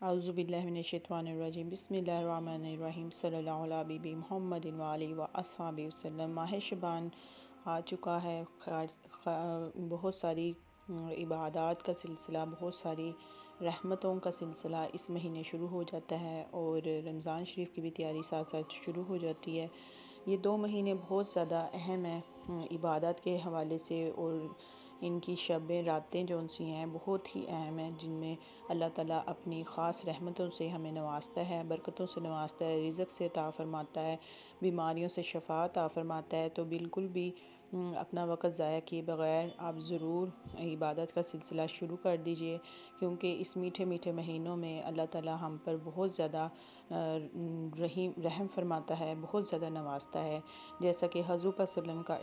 اعوذ باللہ من الشیطان الرجیم بسم اللہ الرحمن الرحیم صلی اللہ علیہ حبیب محمد وآلہ وصحبہ وسلم۔ ماہ شعبان آ چکا ہے، بہت ساری عبادات کا سلسلہ، بہت ساری رحمتوں کا سلسلہ اس مہینے شروع ہو جاتا ہے، اور رمضان شریف کی بھی تیاری ساتھ ساتھ شروع ہو جاتی ہے۔ یہ 2 مہینے بہت زیادہ اہم ہیں عبادات کے حوالے سے، اور ان کی شبیں راتیں جو سی ہیں بہت ہی اہم ہیں، جن میں اللہ تعالیٰ اپنی خاص رحمتوں سے ہمیں نوازتا ہے، برکتوں سے نوازتا ہے، رزق سے عطا فرماتا ہے، بیماریوں سے شفا عطا فرماتا ہے۔ تو بالکل بھی اپنا وقت ضائع کیے بغیر آپ ضرور عبادت کا سلسلہ شروع کر دیجئے، کیونکہ اس میٹھے میٹھے مہینوں میں اللہ تعالیٰ ہم پر بہت زیادہ رحم فرماتا ہے، بہت زیادہ نوازتا ہے۔ جیسا کہ حضور صلی اللہ علیہ وسلم کا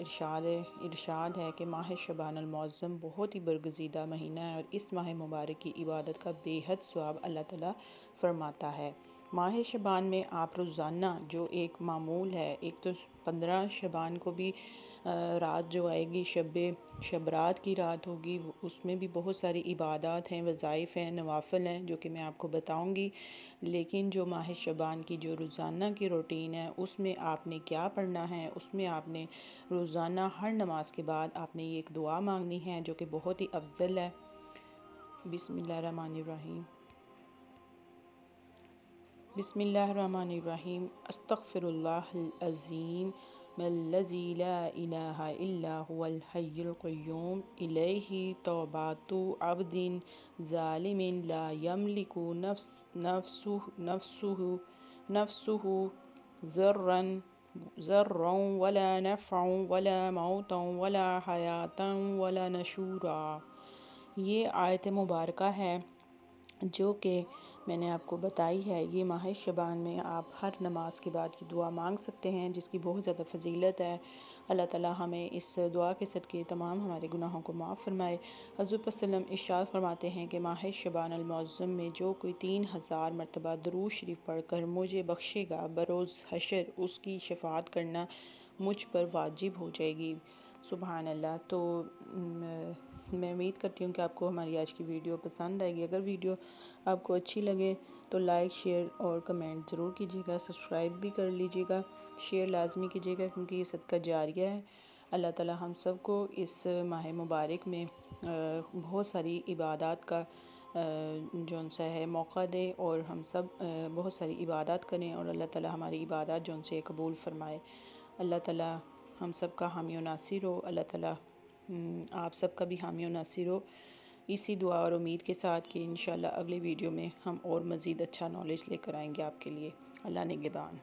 ارشاد ہے کہ ماہ شعبان المعظم بہت ہی برگزیدہ مہینہ ہے، اور اس ماہ مبارک کی عبادت کا بے حد ثواب اللہ تعالیٰ فرماتا ہے۔ ماہ شعبان میں آپ روزانہ جو ایک معمول ہے، ایک تو 15 شعبان کو بھی رات جو آئے گی شب رات کی رات ہوگی، اس میں بھی بہت ساری عبادات ہیں، وظائف ہیں، نوافل ہیں، جو کہ میں آپ کو بتاؤں گی۔ لیکن جو ماہ شعبان کی جو روزانہ کی روٹین ہے، اس میں آپ نے کیا پڑھنا ہے، اس میں آپ نے روزانہ ہر نماز کے بعد آپ نے ایک دعا مانگنی ہے، جو کہ بہت ہی افضل ہے۔ بسم اللہ الرحمن الرحیم، بسم اللہ الرحمن الرحیم، استغفر اللہ العظیم الذی لا الہ الا هو الحی القیوم، الیہ توبۃ عبد ظالم لا یملک نفسہ ضرا ولا نفعا ولا موتا ولا حیاتا ولا نشورا۔ یہ آیت مبارکہ ہے جو کہ میں نے آپ کو بتائی ہے۔ یہ ماہ شعبان میں آپ ہر نماز کے بعد کی دعا مانگ سکتے ہیں، جس کی بہت زیادہ فضیلت ہے۔ اللہ تعالیٰ ہمیں اس دعا کے صدقے تمام ہمارے گناہوں کو معاف فرمائے۔ حضور صلی اللہ علیہ وسلم ارشاد فرماتے ہیں کہ ماہ شعبان المعظم میں جو کوئی 3000 مرتبہ درود شریف پڑھ کر مجھے بخشے گا، بروز حشر اس کی شفاعت کرنا مجھ پر واجب ہو جائے گی۔ سبحان اللہ۔ تو میں امید کرتی ہوں کہ آپ کو ہماری آج کی ویڈیو پسند آئے گی۔ اگر ویڈیو آپ کو اچھی لگے تو لائک، شیئر اور کمنٹ ضرور کیجیے گا، سبسکرائب بھی کر لیجیے گا، شیئر لازمی کیجیے گا، کیونکہ یہ صدقہ جاریہ ہے۔ اللہ تعالیٰ ہم سب کو اس ماہ مبارک میں بہت ساری عبادات کا جون سا ہے موقع دے، اور ہم سب بہت ساری عبادات کریں، اور اللہ تعالیٰ ہماری عبادات جون سے قبول فرمائے۔ اللہ تعالیٰ ہم سب کا حامی و ناصر ہو۔ اللہ تعالیٰ آپ سب کا بھی حامی و ناصر ہو۔ اسی دعا اور امید کے ساتھ کہ انشاءاللہ اگلے ویڈیو میں ہم اور مزید اچھا نالج لے کر آئیں گے آپ کے لیے۔ اللہ نگہبان۔